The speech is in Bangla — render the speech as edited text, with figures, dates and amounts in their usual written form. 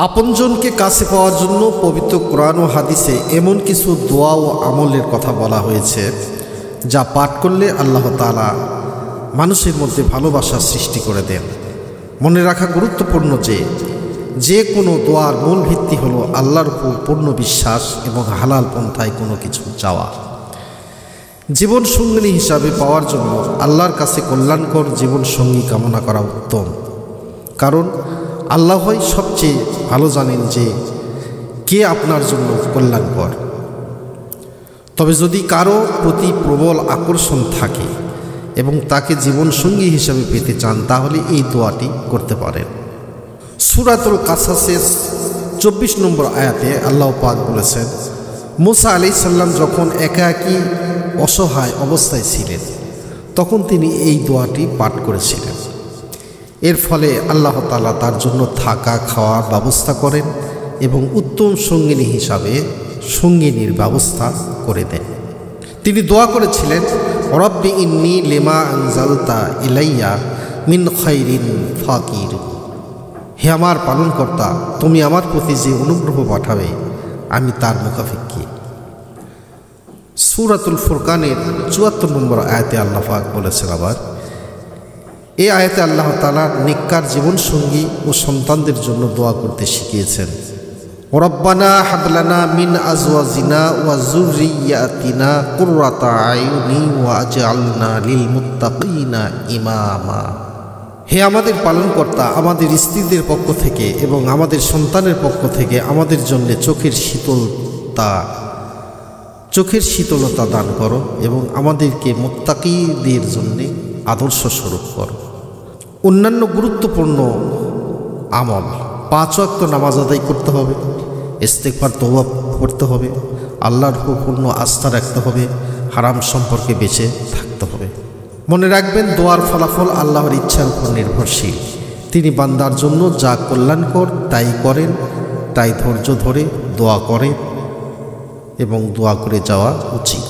আপনজনকে কাছে পাওয়ার জন্য পবিত্র কোরআন ও হাদিসে এমন কিছু দোয়া ও আমলের কথা বলা হয়েছে যা পাঠ করলে আল্লাহ তাআলা মানুষের মধ্যে ভালোবাসার সৃষ্টি করে দেন। মনে রাখা গুরুত্বপূর্ণ যে কোনো দোয়ার মূল ভিত্তি হলো আল্লাহর উপর পূর্ণ বিশ্বাস এবং হালাল পন্থায় কোনো কিছু চাওয়া। জীবন সঙ্গিনী হিসাবে পাওয়ার জন্য আল্লাহর কাছে কল্যাণকর জীবন সঙ্গী কামনা করা উত্তম, কারণ আল্লাহই সবচেয়ে ভালো জানেন যে কে আপনার জন্য কল্যাণকর। তবে যদি কারো প্রতি প্রবল আকর্ষণ থাকে এবং তাকে জীবন সঙ্গী হিসাবে পেতে চান, তাহলে এই দোয়াটি করতে পারেন। সূরাতুল কাসাসের 24 নম্বর আয়াতে আল্লাহ পাক বলেছেন, মুসা আলাইহিস সালাম যখন একাকী অসহায় অবস্থায় ছিলেন তখন তিনি এই দোয়াটি পাঠ করেছিলেন। এর ফলে আল্লাহ তাআলা তার জন্য থাকা খাওয়ার ব্যবস্থা করেন এবং উত্তম সঙ্গিনী হিসাবে সঙ্গিনীর ব্যবস্থা করে দেন। তিনি দোয়া করেছিলেন, রব্বি ইন্নী লিমা আনজালতা ইলাইয়া মিন খাইরিন ফাকির। হে আমার পালনকর্তা, তুমি আমার প্রতি যে অনুগ্রহ পাঠাবে আমি তার মুখাপেক্ষী। সূরাতুল ফুরকানের 74 নম্বর আয়াতে আল্লাহ পাক বলেছেন আবার, এই আয়াতে আল্লাহ তাআলা নেককার জীবনসঙ্গী ও সন্তানদের জন্য দোয়া করতে শিখিয়েছেন। রব্বানা হাব লানা মিন আজওয়াজিনা ওয়া যুররিয়াতিনা কুররাতা আয়ুনি ওয়াজআলনা লিল মুত্তাকিনা ইমামা। হে আমাদের পালনকর্তা, আমাদের স্ত্রীদের পক্ষ থেকে এবং আমাদের সন্তানের পক্ষ থেকে আমাদের জন্য চোখের শীতলতা দান করো এবং আমাদেরকে মুত্তাকিদের জন্য আদর্শ স্বরূপ করো। অন্যান্য গুরুত্বপূর্ণ আমল, 5 ওয়াক্ত নামাজ আদায় করতে হবে, ইস্তেগফার তওবা করতে হবে, আল্লাহর উপর পূর্ণ আস্থা রাখতে হবে, হারাম সম্পর্কে বেঁচে থাকতে হবে। মনে রাখবেন, দোয়ার ফলাফল আল্লাহর ইচ্ছার উপর নির্ভরশীল। তিনি বান্দার জন্য যা কল্যাণকর তাই করেন, তাই ধৈর্য ধরে দোয়া করেন এবং দোয়া করে যাওয়া উচিত।